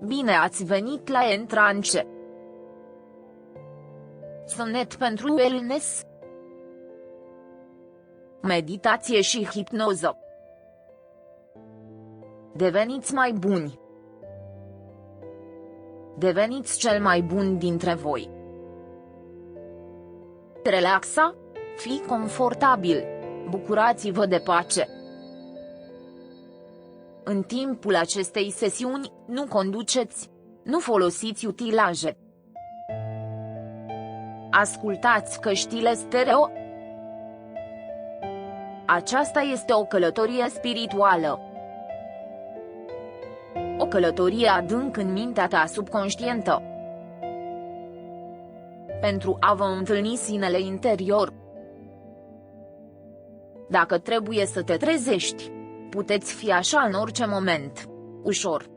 Bine ați venit la Entrance. Sunet pentru wellness, meditație și hipnoză. Deveniți mai buni. Deveniți cel mai bun dintre voi. Relaxa, fii confortabil, bucurați-vă de pace. În timpul acestei sesiuni, nu conduceți, nu folosiți utilaje. Ascultați căștile stereo. Aceasta este o călătorie spirituală. O călătorie adânc în mintea ta subconștientă. Pentru a vă întâlni sinele interior. Dacă trebuie să te trezești, puteți fi așa în orice moment. Ușor.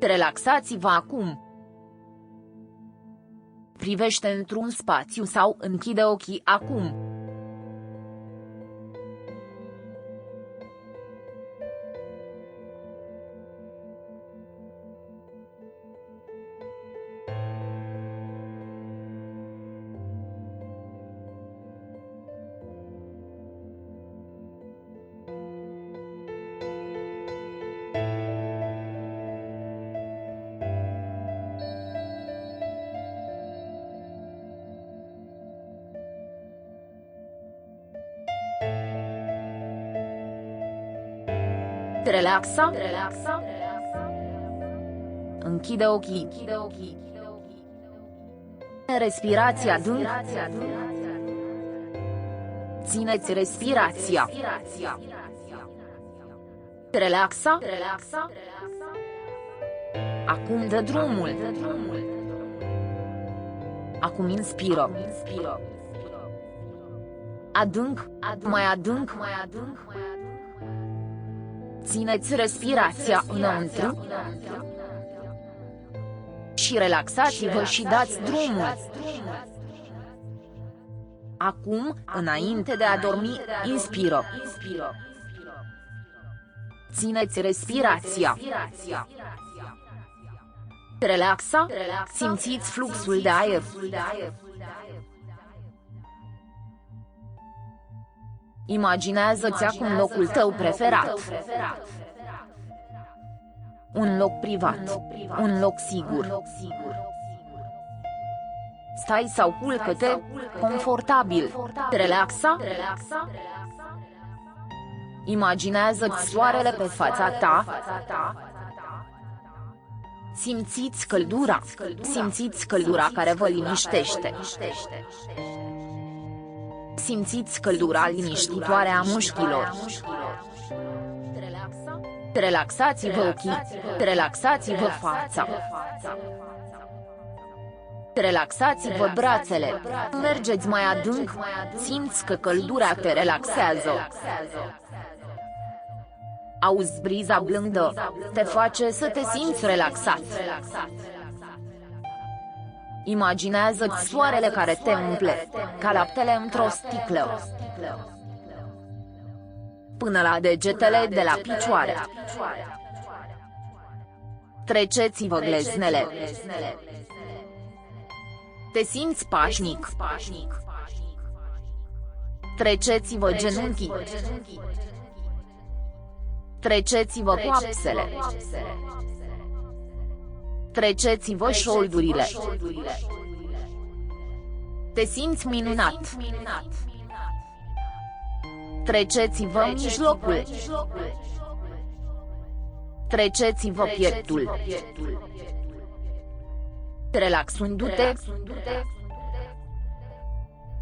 Relaxați-vă acum. Privește într-un spațiu sau închide ochii acum. Relaxa. Închide ochii. Respirația adânc. Țineți respirația. Relaxa. Acum dă drumul. Acum inspiră. Adânc, mai adânc. Țineți respirația înăuntru și relaxați-vă și dați drumul. Acum, înainte de a dormi, inspiră. Țineți respirația. Relaxa, simțiți fluxul de aer. Imaginează-ți acum locul tău preferat. Un loc privat. Un loc sigur. Stai sau culcă-te, confortabil. Relaxa. Imaginează-ți soarele pe fața ta. Simțiți căldura. Simțiți căldura care vă liniștește. Simțiți căldura liniștitoare a mușchilor. Relaxați-vă ochii. Relaxați-vă fața. Relaxați-vă brațele. Mergeți mai adânc. Simți că căldura te relaxează. Auzi briza blândă. Te face să te simți relaxat. Imaginează-ți soarele care te umple, ca laptele într-o sticlă, până la degetele de la picioare. Treceți-vă gleznele. Te simți pașnic. Treceți-vă genunchii. Treceți-vă coapsele. Treceți-vă șoldurile. Te simți minunat. Treceți-vă mijlocul. Treceți-vă pieptul. Relaxându-te.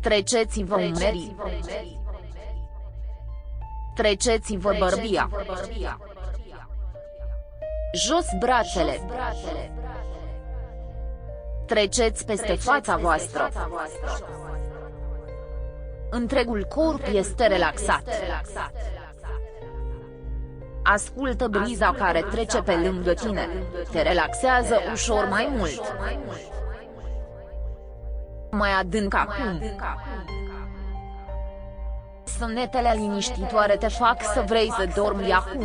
Treceți-vă umerii. Treceți-vă bărbia. Jos brațele. Treceți peste fața voastră. Întregul corp este relaxat. Ascultă briza care trece pe lângă tine. Te relaxează ușor mai mult. Mai adânc acum. Sunetele liniștitoare te fac să vrei să dormi acum.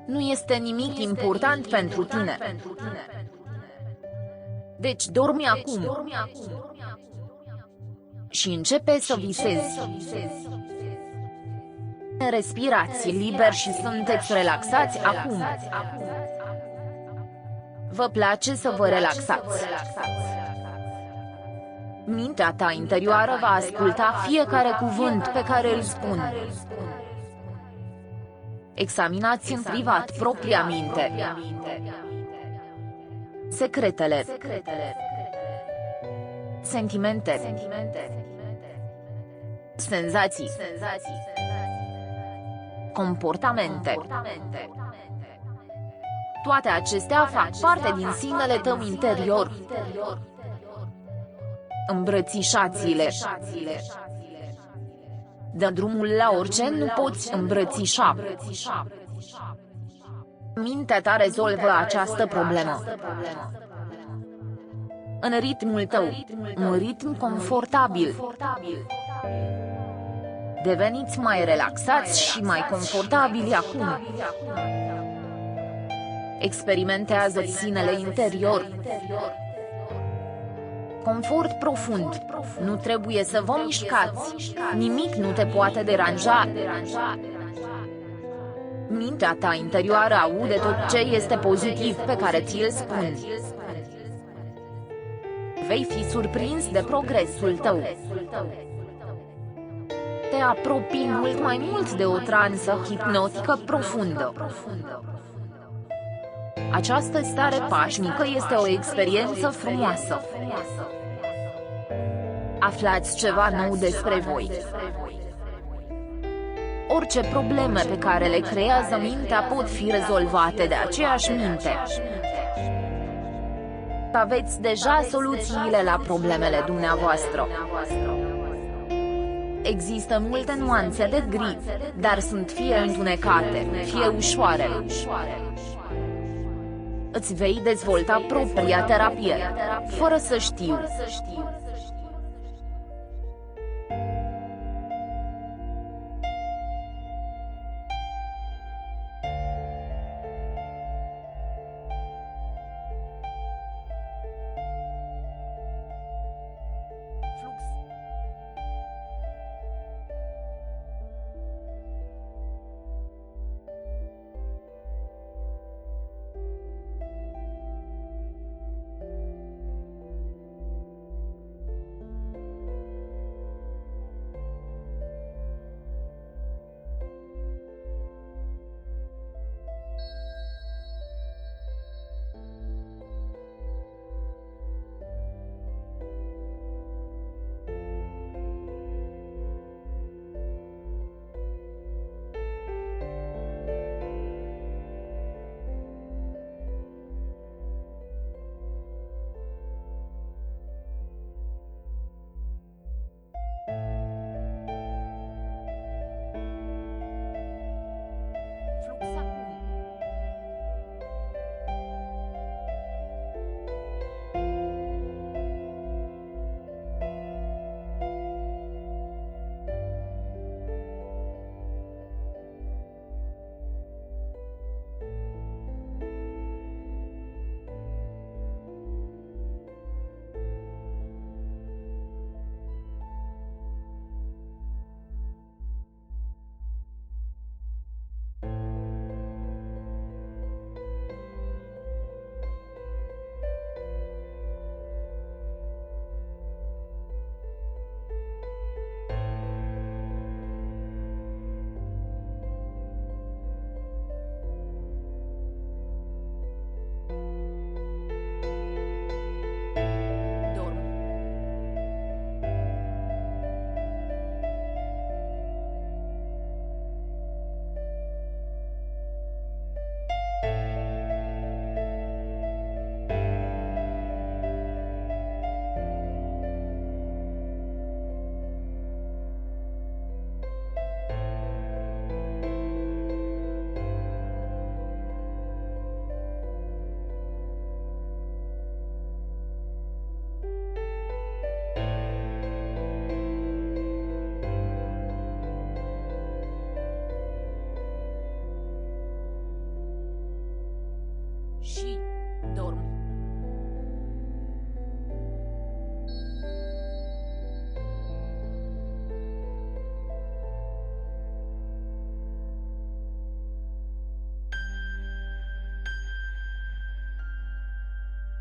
nu este nimic important pentru tine. Deci dormi acum. Și începe să visezi. Respirați liber și sunteți relaxați acum. Vă place să vă relaxați. Mintea ta interioară va asculta fiecare cuvânt pe care îl spun. Examinați în privat propria minte. Secretele. Sentimente. Senzații. Comportamente. Toate acestea fac parte din sinele tău interior. Îmbrățișați-le. Dă drumul la orice nu poți îmbrățișa. Mintea ta rezolvă această problemă. În ritmul tău, un ritm confortabil. Deveniți mai relaxați și mai confortabili acum. Experimentează sinele interior. Confort profund. Nu trebuie să vă mișcați. Nimic nu te poate deranja. Mintea ta interioară aude tot ce este pozitiv pe care ți-l spun. Vei fi surprins de progresul tău. Te apropii mult mai mult de o transă hipnotică profundă. Această stare pașnică este o experiență frumoasă. Aflați ceva nou despre voi. Orice probleme pe care le creează mintea pot fi rezolvate de aceeași minte. Aveți deja soluțiile la problemele dumneavoastră. Există multe nuanțe de gri, dar sunt fie întunecate, fie ușoare. Îți vei dezvolta propria terapie, fără să știu.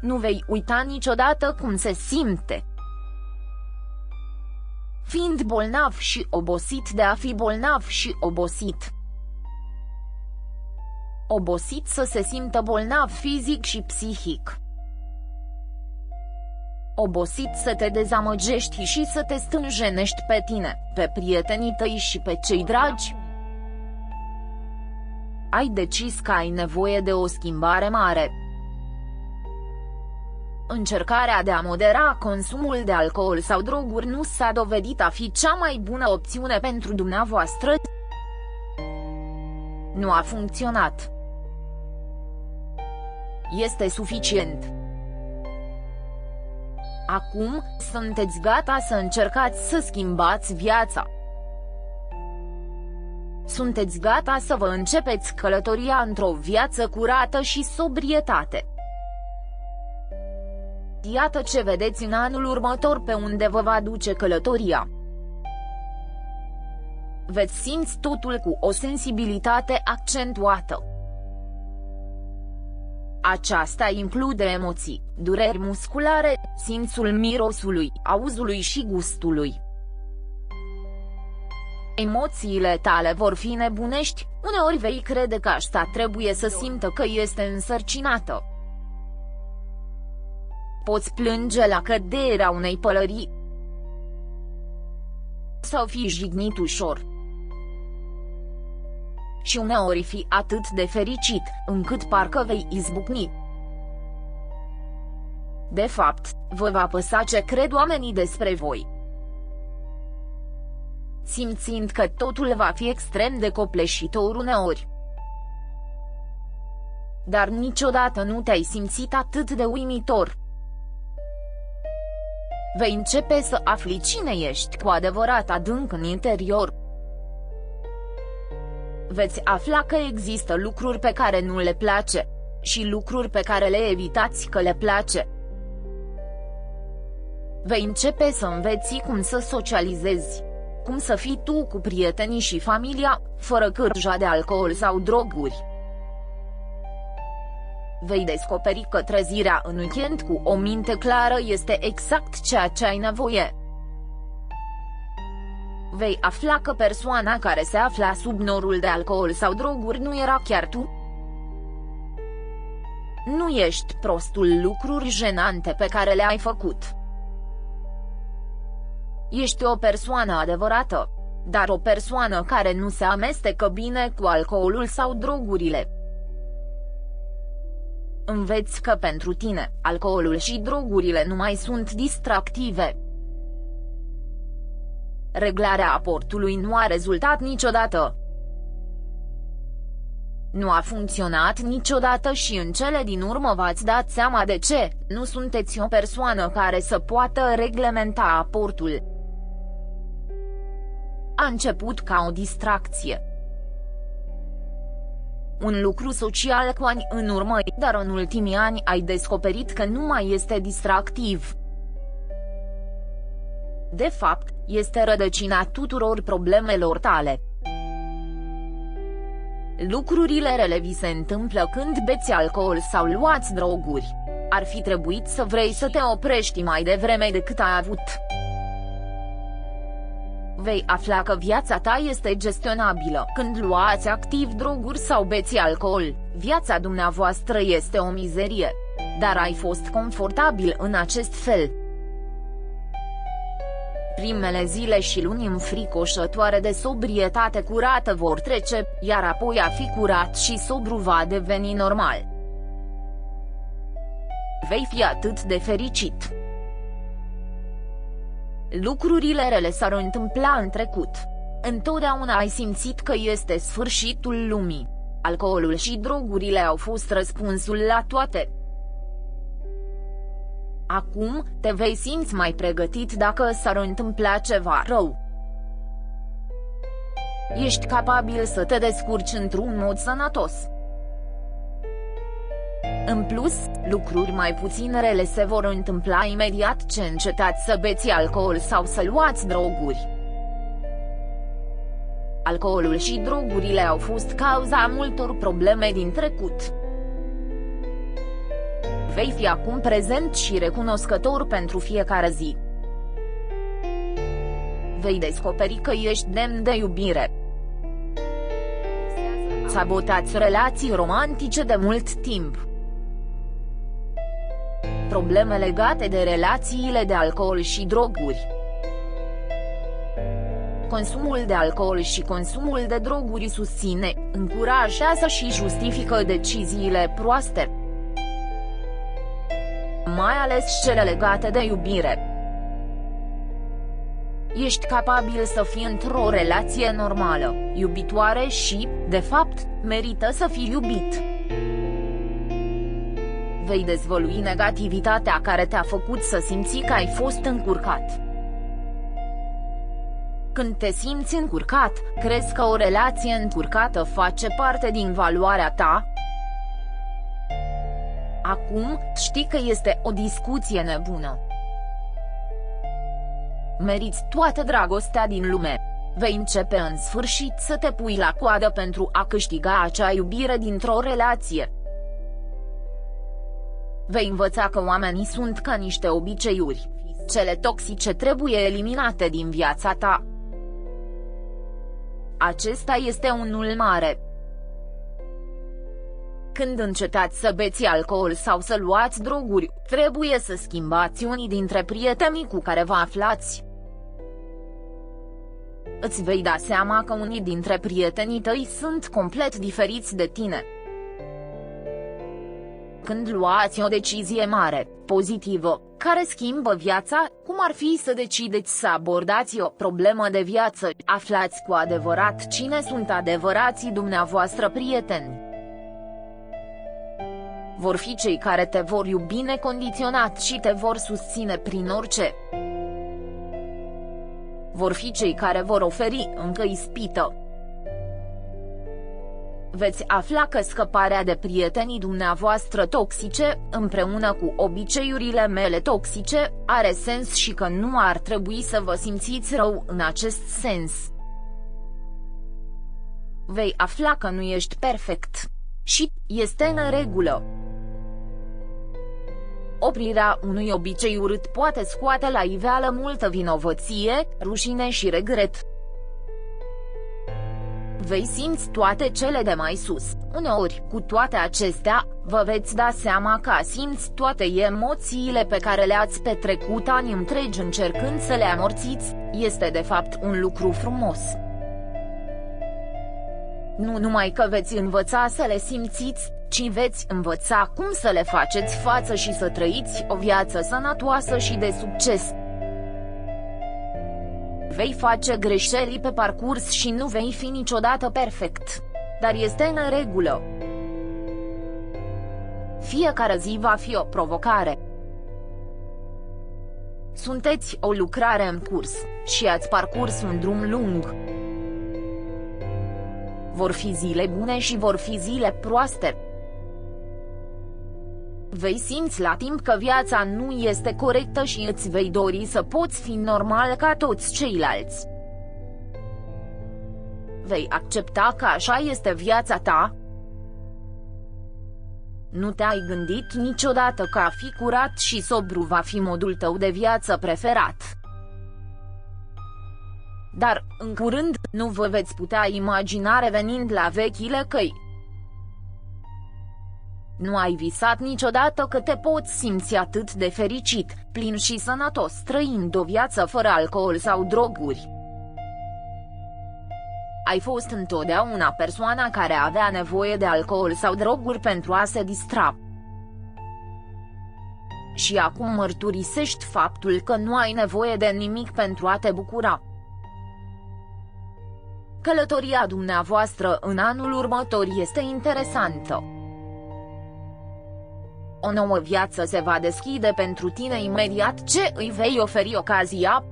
Nu vei uita niciodată cum se simte. Fiind bolnav și obosit de a fi bolnav și obosit. Obosit să se simtă bolnav fizic și psihic. Obosit să te dezamăgești și să te stânjenești pe tine, pe prietenii tăi și pe cei dragi. Ai decis că ai nevoie de o schimbare mare. Încercarea de a modera consumul de alcool sau droguri nu s-a dovedit a fi cea mai bună opțiune pentru dumneavoastră. Nu a funcționat. Este suficient. Acum, sunteți gata să încercați să schimbați viața. Sunteți gata să vă începeți călătoria într-o viață curată și sobrietate. Iată ce vedeți în anul următor pe unde vă va duce călătoria. Veți simți totul cu o sensibilitate accentuată. Aceasta include emoții, dureri musculare, simțul mirosului, auzului și gustului. Emoțiile tale vor fi nebunești, uneori vei crede că asta trebuie să simtă că este însărcinată. Poți plânge la căderea unei pălării. Sau fi jignit ușor. Și uneori fi atât de fericit, încât parcă vei izbucni. De fapt, vă va păsa ce cred oamenii despre voi. Simțind că totul va fi extrem de copleșitor uneori. Dar niciodată nu te-ai simțit atât de uimitor. Vei începe să afli cine ești cu adevărat adânc în interior. Veți afla că există lucruri pe care nu le place, și lucruri pe care le evitați că le place. Vei începe să înveți cum să socializezi, cum să fii tu cu prietenii și familia, fără cârja de alcool sau droguri. Vei descoperi că trezirea în weekend cu o minte clară este exact ceea ce ai nevoie. Vei afla că persoana care se afla sub norul de alcool sau droguri nu era chiar tu. Nu ești prostul lucruri jenante pe care le-ai făcut. Ești o persoană adevărată, dar o persoană care nu se amestecă bine cu alcoolul sau drogurile. Înveți că pentru tine, alcoolul și drogurile nu mai sunt distractive. Reglarea aportului nu a rezultat niciodată. Nu a funcționat niciodată și în cele din urmă v-ați dat seama de ce. Nu sunteți o persoană care să poată reglementa aportul. A început ca o distracție. Un lucru social cu ani în urmă, dar în ultimii ani ai descoperit că nu mai este distractiv. De fapt, este rădăcina tuturor problemelor tale. Lucrurile rele vi se întâmplă când beți alcool sau luați droguri. Ar fi trebuit să vrei să te oprești mai devreme decât ai avut. Vei afla că viața ta este gestionabilă când luați activ droguri sau beți alcool. Viața dumneavoastră este o mizerie. Dar ai fost confortabil în acest fel. Primele zile și luni înfricoșătoare de sobrietate curată vor trece, iar apoi a fi curat și sobru va deveni normal. Vei fi atât de fericit. Lucrurile rele s-ar întâmpla în trecut. Întotdeauna ai simțit că este sfârșitul lumii. Alcoolul și drogurile au fost răspunsul la toate. Acum, te vei simți mai pregătit dacă s-ar întâmpla ceva rău. Ești capabil să te descurci într-un mod sănătos. În plus, lucruri mai puțin rele se vor întâmpla imediat ce încetați să beți alcool sau să luați droguri. Alcoolul și drogurile au fost cauza multor probleme din trecut. Vei fi acum prezent și recunoscător pentru fiecare zi. Vei descoperi că ești demn de iubire. Sabotați relații romantice de mult timp. Probleme legate de relațiile de alcool și droguri. Consumul de alcool și consumul de droguri susține, încurajează și justifică deciziile proaste, mai ales cele legate de iubire. Ești capabil să fii într-o relație normală, iubitoare și, de fapt, merită să fii iubit. Vei dezvălui negativitatea care te-a făcut să simți că ai fost încurcat. Când te simți încurcat, crezi că o relație încurcată face parte din valoarea ta? Acum, știi că este o discuție nebună. Meriți toată dragostea din lume. Vei începe în sfârșit să te pui la coadă pentru a câștiga acea iubire dintr-o relație. Vei învăța că oamenii sunt ca niște obiceiuri. Cele toxice trebuie eliminate din viața ta. Acesta este unul mare. Când încetați să beți alcool sau să luați droguri, trebuie să schimbați unii dintre prietenii cu care vă aflați. Îți vei da seama că unii dintre prietenii tăi sunt complet diferiți de tine. Când luați o decizie mare, pozitivă, care schimbă viața, cum ar fi să decideți să abordați o problemă de viață, aflați cu adevărat cine sunt adevărații dumneavoastră prieteni. Vor fi cei care te vor iubi necondiționat și te vor susține prin orice. Vor fi cei care vor oferi încă ispită. Veți afla că scăparea de prietenii dumneavoastră toxice, împreună cu obiceiurile mele toxice, are sens și că nu ar trebui să vă simțiți rău în acest sens. Vei afla că nu ești perfect. Și este în regulă. Oprirea unui obicei urât poate scoate la iveală multă vinovăție, rușine și regret. Vei simți toate cele de mai sus. Uneori, cu toate acestea, vă veți da seama că simți toate emoțiile pe care le-ați petrecut ani întregi încercând să le amorțiți, este de fapt un lucru frumos. Nu numai că veți învăța să le simțiți, ci veți învăța cum să le faceți față și să trăiți o viață sănătoasă și de succes. Vei face greșeli pe parcurs și nu vei fi niciodată perfect. Dar este în regulă. Fiecare zi va fi o provocare. Sunteți o lucrare în curs, și ați parcurs un drum lung. Vor fi zile bune și vor fi zile proaste. Vei simți la timp că viața nu este corectă și îți vei dori să poți fi normal ca toți ceilalți. Vei accepta că așa este viața ta? Nu te-ai gândit niciodată că a fi curat și sobru va fi modul tău de viață preferat. Dar, în curând, nu vă veți putea imagina revenind la vechile căi. Nu ai visat niciodată că te poți simți atât de fericit, plin și sănătos trăind o viață fără alcool sau droguri. Ai fost întotdeauna persoana care avea nevoie de alcool sau droguri pentru a se distra. Și acum mărturisești faptul că nu ai nevoie de nimic pentru a te bucura. Călătoria dumneavoastră în anul următor este interesantă. O nouă viață se va deschide pentru tine imediat ce îi vei oferi ocazia.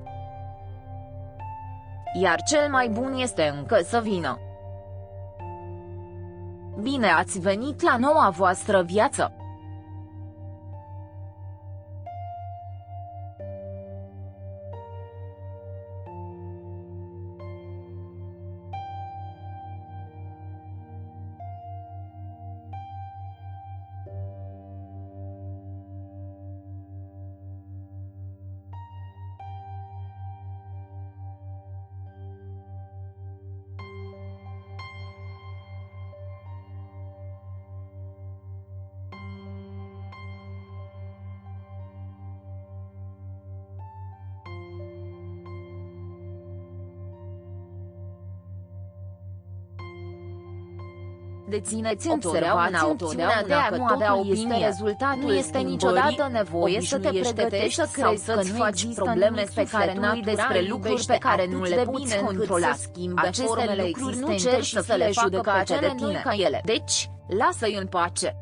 Iar cel mai bun este încă să vină. Bine ați venit la noua voastră viață! Dețineți întotdeauna opțiunea de a nu avea opinie. Rezultatul nu este niciodată nevoie să te pregătești să crezi că nu faci probleme pe care n-ai despre lucruri pe care nu le poți controla. Aceste lucruri nu cer și să le judecate de tine ca ele. Deci, lasă-i în pace.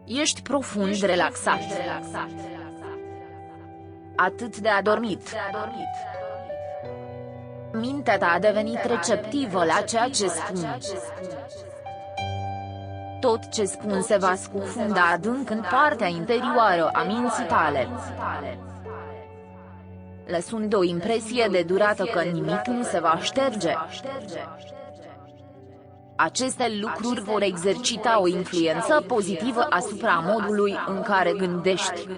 Ești profund relaxat. Atât de adormit. Mintea ta a devenit receptivă la ceea ce spun. Tot ce spun se va scufunda adânc în partea interioară a minții tale, lăsând o impresie de durată că nimic nu se va șterge. Aceste lucruri vor exercita o influență pozitivă asupra modului în care gândești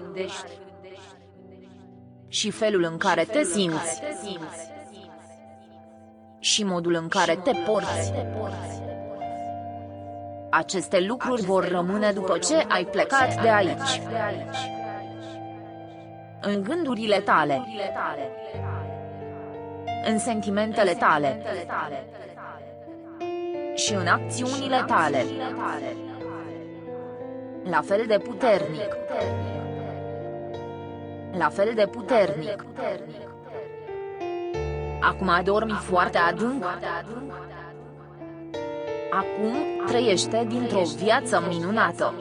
și felul în care te simți și modul în care te porți. Aceste lucruri vor rămâne după ce ai plecat de aici. În gândurile tale, în sentimentele tale și în acțiunile tale. La fel de puternic. La fel de puternic. Acum adormi foarte adânc. Acum trăiește dintr-o viață minunată.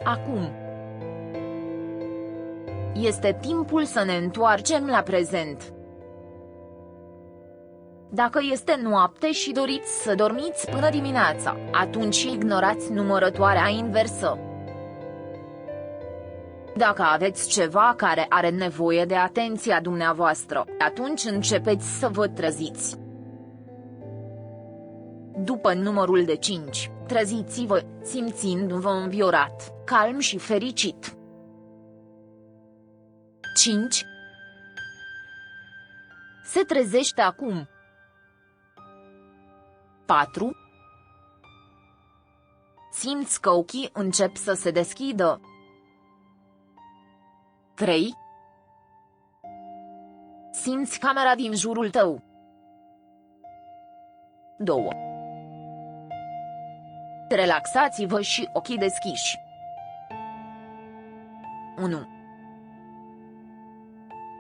Acum. Este timpul să ne întoarcem la prezent. Dacă este noapte și doriți să dormiți până dimineața, atunci ignorați numărătoarea inversă. Dacă aveți ceva care are nevoie de atenția dumneavoastră, atunci începeți să vă treziți. După numărul de 5, treziți-vă, simțindu-vă înviorat, calm și fericit. 5. Se trezește acum. 4. Simți că ochii încep să se deschidă. 3. Simți camera din jurul tău. 2. Relaxați-vă și ochii deschiși. 1.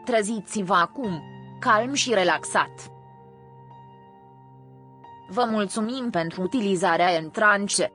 Treziți-vă acum, calm și relaxat. Vă mulțumim pentru utilizarea în trance.